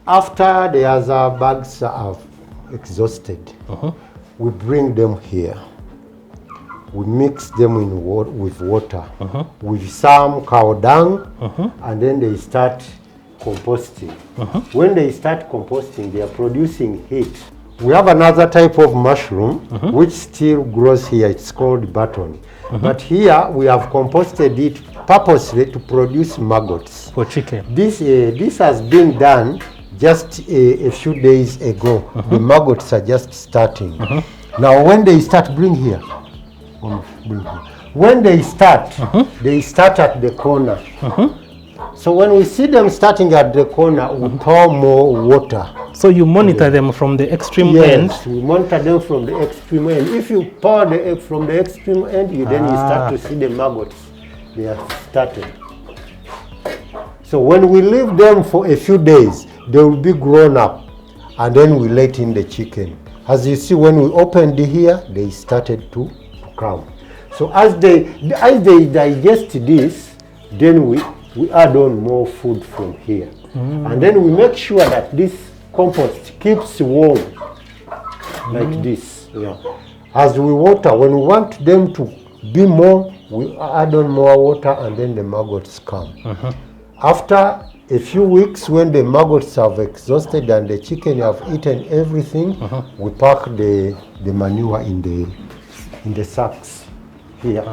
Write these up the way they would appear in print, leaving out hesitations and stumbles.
After the other bags are exhausted, we bring them here. We mix them with water, with some cow dung, and then they start composting. When they start composting, they are producing heat. We have another type of mushroom which still grows here. It's called button. But here we have composted it purposely to produce maggots. For chicken. This has been done just a few days ago. The maggots are just starting. Now when they start, bring here. When they start at the corner. So when we see them starting at the corner, we pour more water. So you monitor them from the extreme end? Yes, we monitor them from the extreme end. If you pour from the extreme end, then you start to see the maggots. They are started. So when we leave them for a few days, they will be grown up, and then we let in the chicken. As you see, when we opened here, they started to come. So as they digest this, then we add on more food from here. And then we make sure that this compost keeps warm, like this. Yeah. As we water, when we want them to be more, we add on more water, and then the maggots come. After a few weeks, when the maggots have exhausted and the chicken have eaten everything, we pack the manure in the sacks here.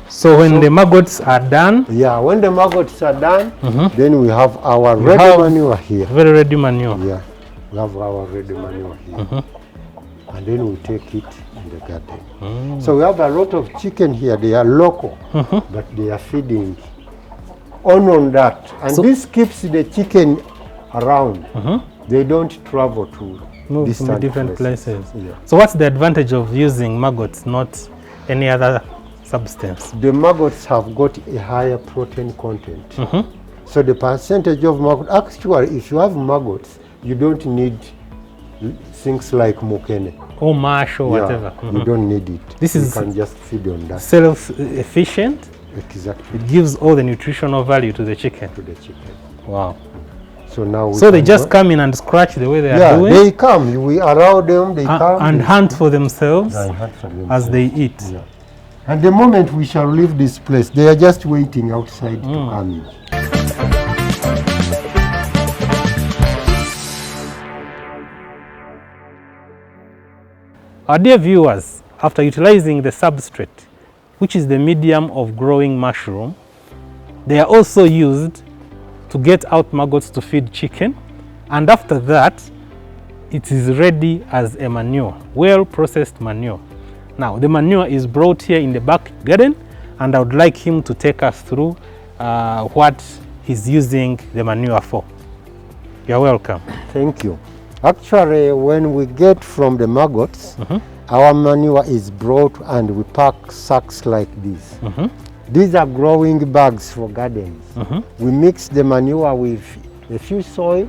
So when the maggots are done? Yeah, when the maggots are done, then we have our ready manure here. Very ready manure. Yeah, we have our ready manure here. And then we take it in the garden. So we have a lot of chicken here. They are local, but they are feeding on that. And so this keeps the chicken around. They don't travel to different places. Yeah. So what's the advantage of using maggots, not any other substance? The maggots have got a higher protein content. So the percentage of maggots, actually, if you have maggots, you don't need things like mukene or mash or whatever. You don't need it. This you can just feed on that. Self-efficient. Exactly. It gives all the nutritional value to the chicken. Wow. So now they just come in and scratch the way they are doing? Yeah, they come. We allow them, they come. And hunt for themselves as they eat. Yeah. And the moment we shall leave this place, they are just waiting outside to come in. Our dear viewers, after utilizing the substrate, which is the medium of growing mushroom, they are also used to get out maggots to feed chicken, and after that it is ready as a manure, well processed manure. Now the manure is brought here in the back garden, and I would like him to take us through what he's using the manure for. You're welcome. Thank you. Actually, when we get from the maggots, our manure is brought and we pack sacks like this. These are growing bags for gardens. We mix the manure with a few soil,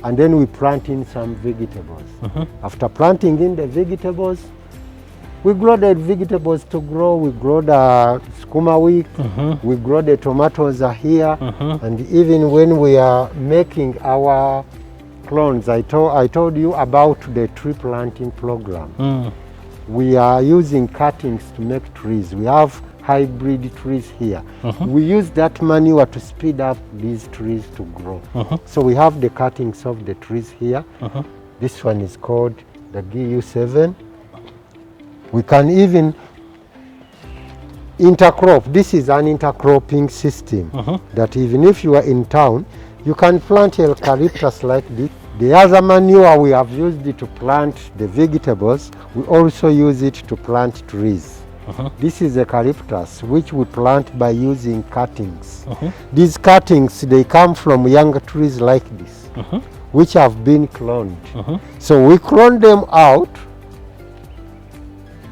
and then we plant in some vegetables. After planting in the vegetables, we grow the vegetables to grow. We grow the skuma week, we grow the tomatoes are here, and even when we are making our clones, I told you about the tree planting program. We are using cuttings to make trees. We have hybrid trees here. We use that manure to speed up these trees to grow. So we have the cuttings of the trees here. This one is called the GU7. We can even intercrop. This is an intercropping system that even if you are in town, you can plant eucalyptus like this. The other manure we have used it to plant the vegetables. We also use it to plant trees. This is eucalyptus, which we plant by using cuttings. These cuttings, they come from young trees like this, which have been cloned. So we clone them out,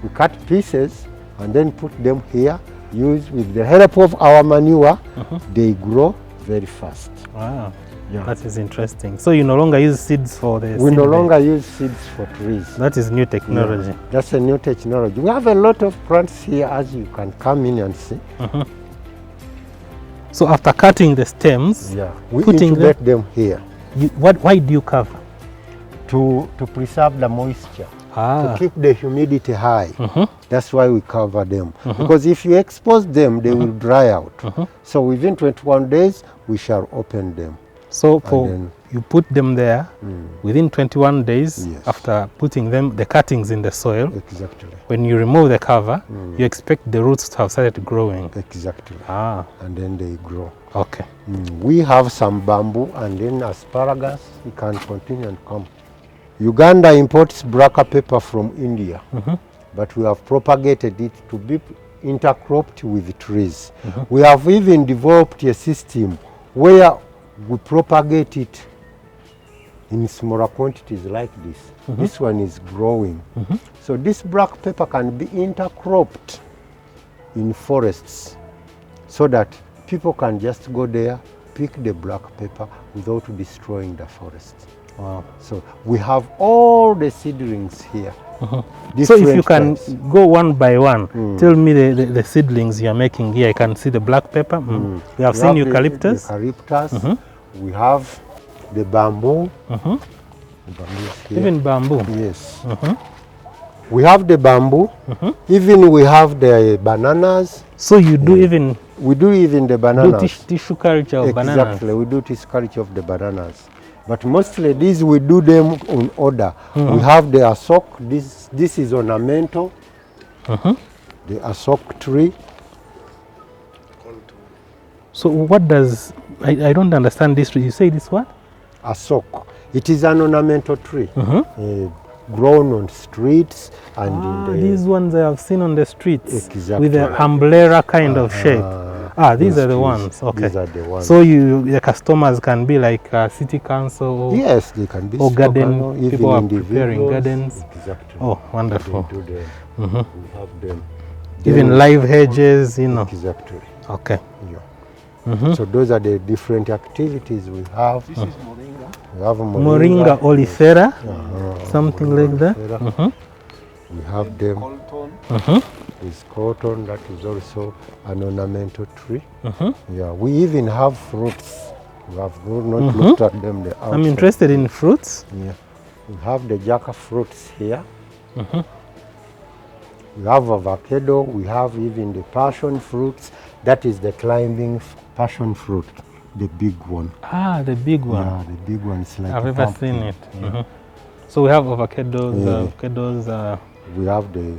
we cut pieces, and then put them here. Use with the help of our manure, they grow very fast. Wow. Yeah. That is interesting. So you no longer use seeds for the We no longer use seeds for trees. That is new technology. Yeah, that's a new technology. We have a lot of plants here, as you can come in and see. So after cutting the stems, we putting incubate them here why do you cover? to preserve the moisture, Ah. to keep the humidity high. That's why we cover them. Because if you expose them, they will dry out. So within 21 days, we shall open them. So you put them there within 21 days after putting them, the cuttings in the soil. Exactly. When you remove the cover, you expect the roots to have started growing. Exactly. Ah. And then they grow. Okay. We have some bamboo and then asparagus. We can continue and come. Uganda imports black pepper from India, but we have propagated it to be intercropped with trees. We have even developed a system where we propagate it in smaller quantities like this. This one is growing. So this black pepper can be intercropped in forests so that people can just go there, pick the black pepper without destroying the forest. Wow. So we have all the seedlings here. So if you can go one by one, tell me the seedlings you are making here. I can see the black pepper. We have seen eucalyptus. Eucalyptus. We have the bamboo. The bamboo is here. Even bamboo. Yes. We have the bamboo. Even we have the bananas. So you do even... We do even the bananas. Do tissue culture of bananas. Exactly. We do tissue culture of the bananas. But mostly these we do them in order. We have the asok. This is ornamental. The asok tree. So what does... I don't understand this tree. You say this what? Asok. It is an ornamental tree. Grown on streets and in the... These ones I have seen on the streets. Exactly. With an umbrella kind of shape. These are the ones. Okay. These are the ones. So the customers can be like city council. Yes, they can be. Or garden. Even people are preparing gardens. Exactly. Oh, wonderful. They do them. We have them. Even live hedges, you know. Exactly. Okay. Yeah. So those are the different activities we have. This is moringa. We have Moringa oleifera, something like that. We have them. Colton. Is cotton, that is also an ornamental tree. Yeah, we even have fruits. We have not looked at them. I'm interested in fruits. Yeah, we have the jackfruits here. We have avocado. We have even the passion fruits. That is the climbing passion fruit, the big one. The big one. Yeah, the big one is like I've ever seen it. So we have avocados. We have the...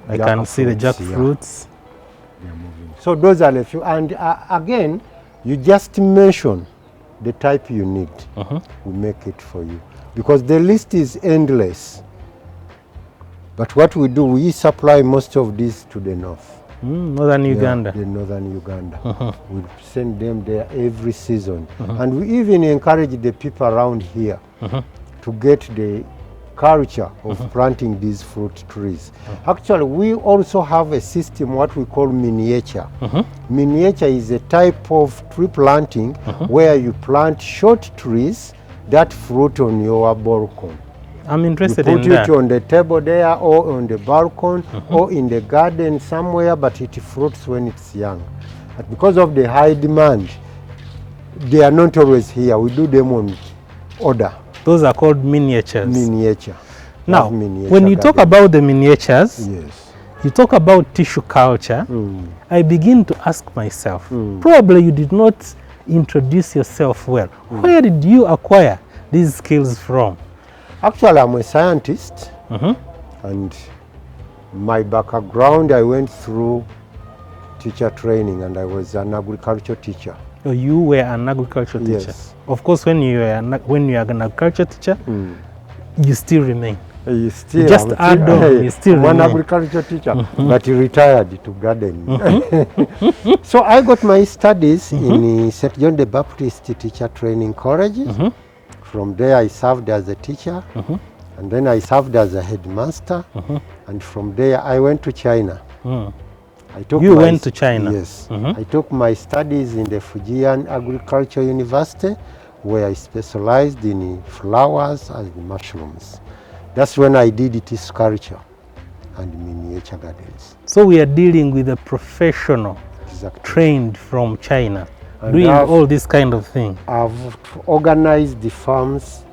I can see the jackfruits. So those are the few. And again, you just mention the type you need. We make it for you. Because the list is endless. But what we do, we supply most of these to the north. Northern Uganda. The northern Uganda. We send them there every season. And we even encourage the people around here to get the culture of planting these fruit trees. Actually, we also have a system what we call miniature. Miniature is a type of tree planting where you plant short trees that fruit on your balcony. I'm interested in that. You put it on the table there or on the balcony or in the garden somewhere, but it fruits when it's young. But because of the high demand, they are not always here. We do them on order. Those are called miniatures. Miniature. Now, when you talk about the miniatures, you talk about tissue culture, I begin to ask myself, probably you did not introduce yourself well. Where did you acquire these skills from? Actually, I'm a scientist, and my background, I went through teacher training, and I was an agriculture teacher. Oh, you were an agriculture teacher? Yes. Of course, when you are an agriculture teacher, you still remain. You still just add on, you still one remain. agriculture teacher, but he retired to gardening. So I got my studies in St. John the Baptist Teacher Training College. From there I served as a teacher, and then I served as a headmaster, and from there I went to China. You went to China? Yes. I took my studies in the Fujian Agriculture University, where I specialized in flowers and mushrooms. That's when I did tissue culture and miniature gardens. So we are dealing with a professional trained from China, And doing all this kind of thing. I've organized the farms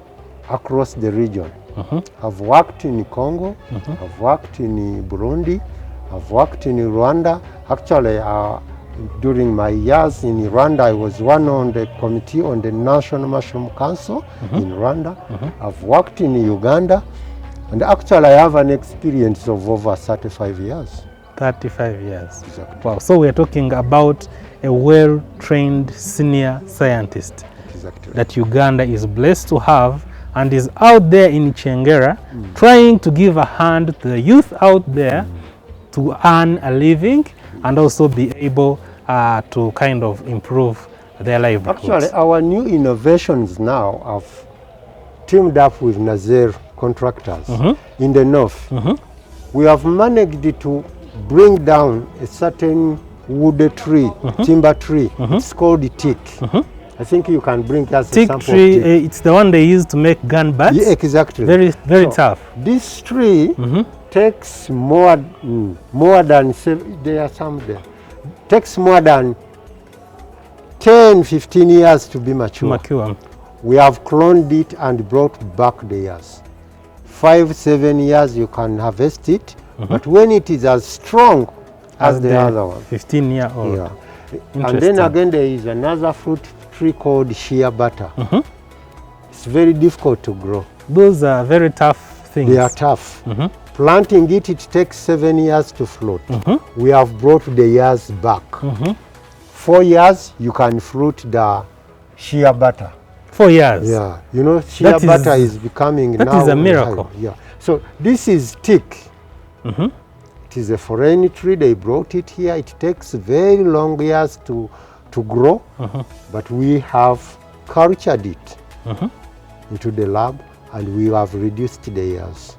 across the region. I've worked in Congo, I've worked in Burundi, I've worked in Rwanda. Actually, during my years in Rwanda, I was one on the committee on the National Mushroom Council in Rwanda. I've worked in Uganda, and actually I have an experience of over 35 years. 35 years. Exactly. Wow, so we're talking about a well-trained senior scientist that Uganda is blessed to have, and is out there in Chengera trying to give a hand to the youth out there to earn a living and also be able to kind of improve their livelihoods. Actually, our new innovations now have teamed up with Nazer contractors in the north. We have managed to bring down a certain wood tree, timber tree. It's called the teak. I think you can bring us a sample tree, of teak. It's the one they use to make gun butts. Yeah, exactly. Very so, tough. This tree takes more than, there are some there, takes more than 10-15 years to be mature. We have cloned it and brought back the years. 5-7 years you can harvest it, but when it is as strong as the other one, 15-year-old. Yeah. And then again there is another fruit tree called shea butter. It's very difficult to grow. Those are very tough things. They are tough. Planting it, it takes 7 years to float. We have brought the years back. 4 years you can fruit the shea butter. 4 years? Yeah. You know, shea butter is becoming now. That is a miracle. Yeah. So this is teak. It is a foreign tree. They brought it here. It takes very long years to grow, but we have cultured it into the lab, and we have reduced the years.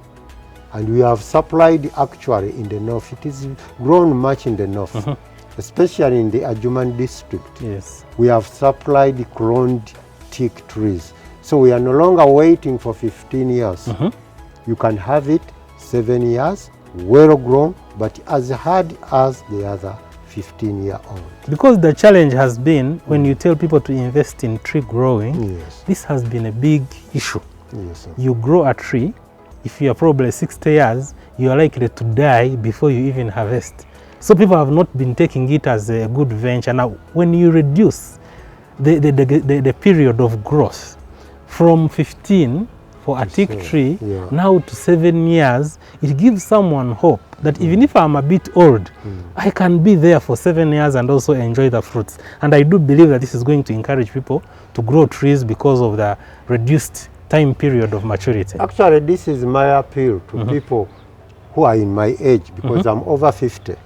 And we have supplied actually in the north. It is grown much in the north, especially in the Adjuman district. Yes. We have supplied cloned teak trees. So we are no longer waiting for 15 years. You can have it 7 years, well grown, but as hard as the other 15-year-old. Because the challenge has been when you tell people to invest in tree growing, this has been a big issue. Yes, sir. You grow a tree, if you are probably 60 years, you are likely to die before you even harvest. So people have not been taking it as a good venture. Now, when you reduce the period of growth from 15 for a teak tree now to 7 years, it gives someone hope that even if I'm a bit old, I can be there for 7 years and also enjoy the fruits. And I do believe that this is going to encourage people to grow trees because of the reduced time period of maturity. Actually, this is my appeal to people who are in my age, because I'm over 50.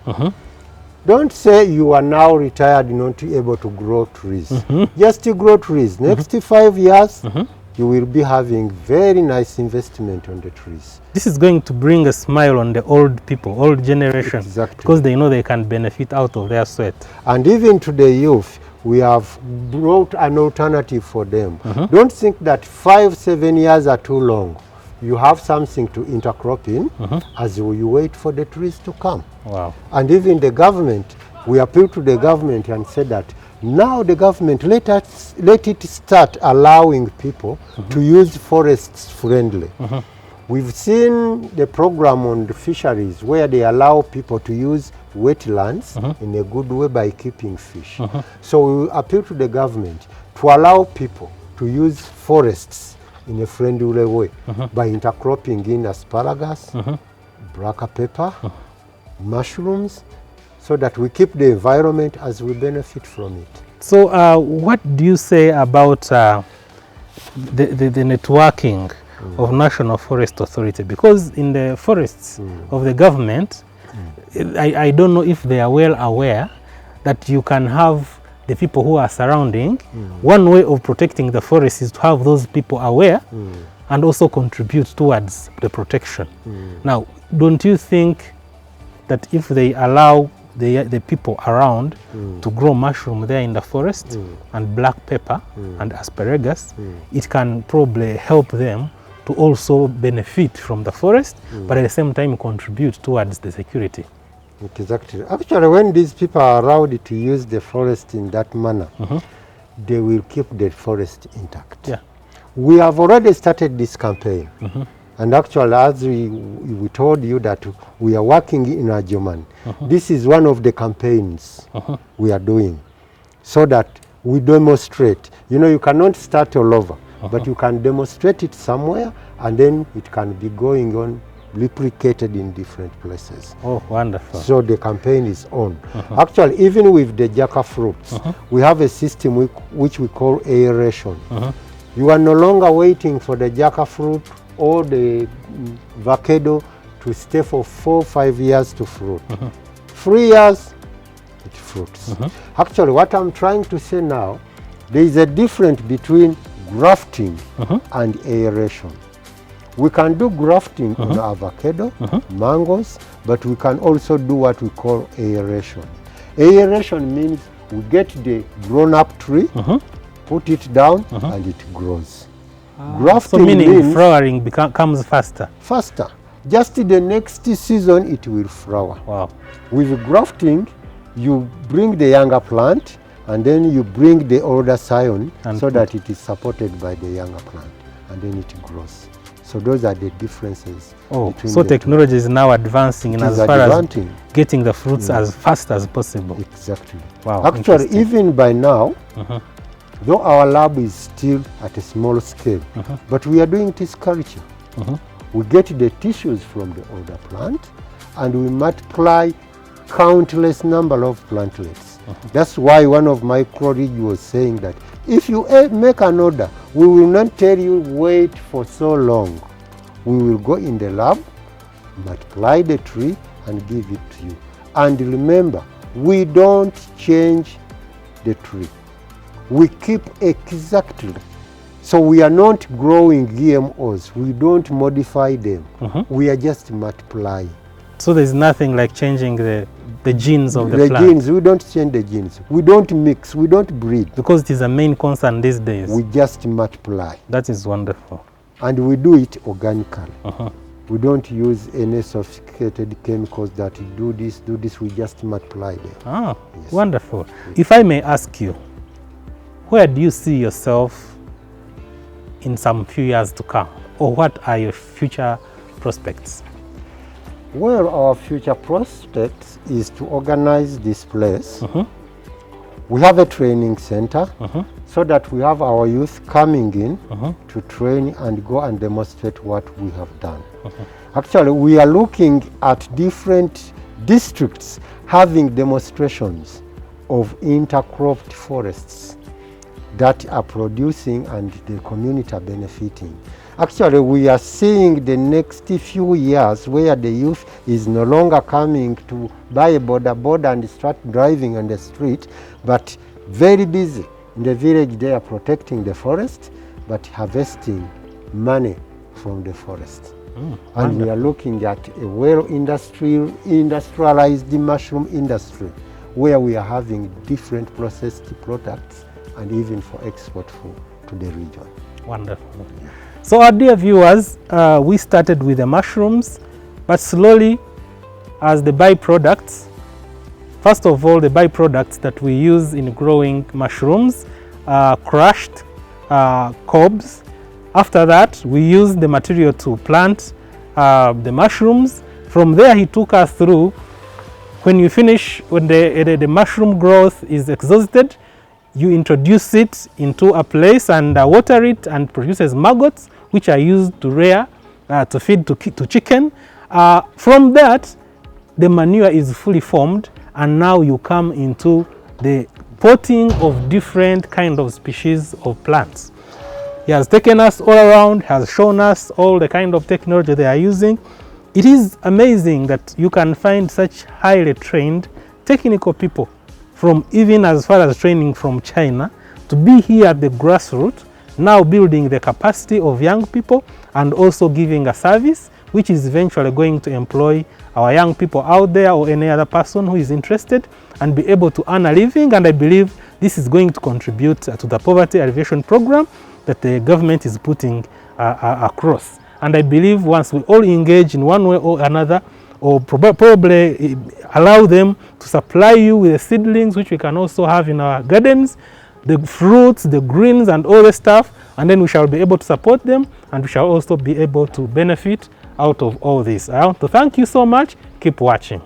Don't say you are now retired, not able to grow trees. Just to grow trees. Next 5 years, you will be having very nice investment on the trees. This is going to bring a smile on the old people, old generation, because they know they can benefit out of their sweat. And even to the youth, we have brought an alternative for them. Don't think that 5-7 years are too long. You have something to intercrop in as you wait for the trees to come. Wow. And even the government, we appeal to the government and say that now the government, let it start allowing people to use forests friendly. We've seen the program on the fisheries where they allow people to use wetlands in a good way by keeping fish. So we appeal to the government to allow people to use forests in a friendly way by intercropping in asparagus, black pepper, mushrooms, so that we keep the environment as we benefit from it. So what do you say about the networking of National Forest Authority? Because in the forests of the government, I don't know if they are well aware that you can have the people who are surrounding. One way of protecting the forest is to have those people aware and also contribute towards the protection. Now, don't you think that if they allow the people around to grow mushroom there in the forest and black pepper and asparagus, it can probably help them to also benefit from the forest, but at the same time contribute towards the security? Exactly. Actually, when these people are allowed to use the forest in that manner, they will keep the forest intact. Yeah. We have already started this campaign. And actually, as we told you that we are working in Ajuman, this is one of the campaigns we are doing, so that we demonstrate. You know, you cannot start all over, but you can demonstrate it somewhere, and then it can be going on, replicated in different places. Oh, wonderful. So the campaign is on. Actually, even with the jackfruits, we have a system which we call aeration. You are no longer waiting for the jackfruit or the avocado to stay for 4 or 5 years to fruit. 3 years, it fruits. Actually, what I'm trying to say now, there is a difference between grafting and aeration. We can do grafting on avocado, mangoes, but we can also do what we call aeration. Aeration means we get the grown-up tree, put it down, and it grows. Grafting so meaning means flowering comes faster. faster. Just the next season it will flower. Wow. With grafting, you bring the younger plant and then you bring the older scion so that it is supported by the younger plant, and then it grows. So those are the differences. Oh, between so the technology is now advancing in as far as getting the fruits as fast as possible. Exactly. Wow. Actually, even by now, though our lab is still at a small scale, but we are doing this culture. We get the tissues from the older plant and we multiply countless number of plantlets. That's why one of my colleagues was saying that if you make an order, we will not tell you wait for so long. We will go in the lab, multiply the tree and give it to you. And remember, we don't change the tree. We keep exactly. So we are not growing GMOs. We don't modify them. We are just multiplying. So there's nothing like changing the genes of the plant? The genes, we don't change the genes. We don't mix, we don't breed. Because it is a main concern these days. We just multiply. That is wonderful. And we do it organically. We don't use any sophisticated chemicals that do this, we just multiply them. Ah, yes. Wonderful. If I may ask you, where do you see yourself in some few years to come? Or what are your future prospects? Well, our future prospect is to organize this place. We have a training center so that we have our youth coming in to train and go and demonstrate what we have done. Actually, we are looking at different districts having demonstrations of intercropped forests that are producing and the community are benefiting. Actually, we are seeing the next few years where the youth is no longer coming to buy a boda and start driving on the street, but very busy in the village. They are protecting the forest, but harvesting money from the forest. And we are looking at a industrialized mushroom industry where we are having different processed products and even for export to the region. Wonderful. So our dear viewers, we started with the mushrooms, but slowly as the byproducts, first of all, the byproducts that we use in growing mushrooms are crushed cobs. After that, we use the material to plant the mushrooms. From there, he took us through when you finish, when the mushroom growth is exhausted, you introduce it into a place and water it and produces maggots, which are used to rear, to feed to chicken. From that, the manure is fully formed, and now you come into the potting of different kind of species of plants. He has taken us all around, has shown us all the kind of technology they are using. It is amazing that you can find such highly trained technical people from even as far as training from China to be here at the grassroots, now building the capacity of young people and also giving a service which is eventually going to employ our young people out there or any other person who is interested and be able to earn a living. And I believe this is going to contribute to the poverty alleviation program that the government is putting across. And I believe once we all engage in one way or another, or probably allow them to supply you with the seedlings, which we can also have in our gardens, the fruits, the greens, and all the stuff, and then we shall be able to support them, and we shall also be able to benefit out of all this. I want to thank you so much. Keep watching.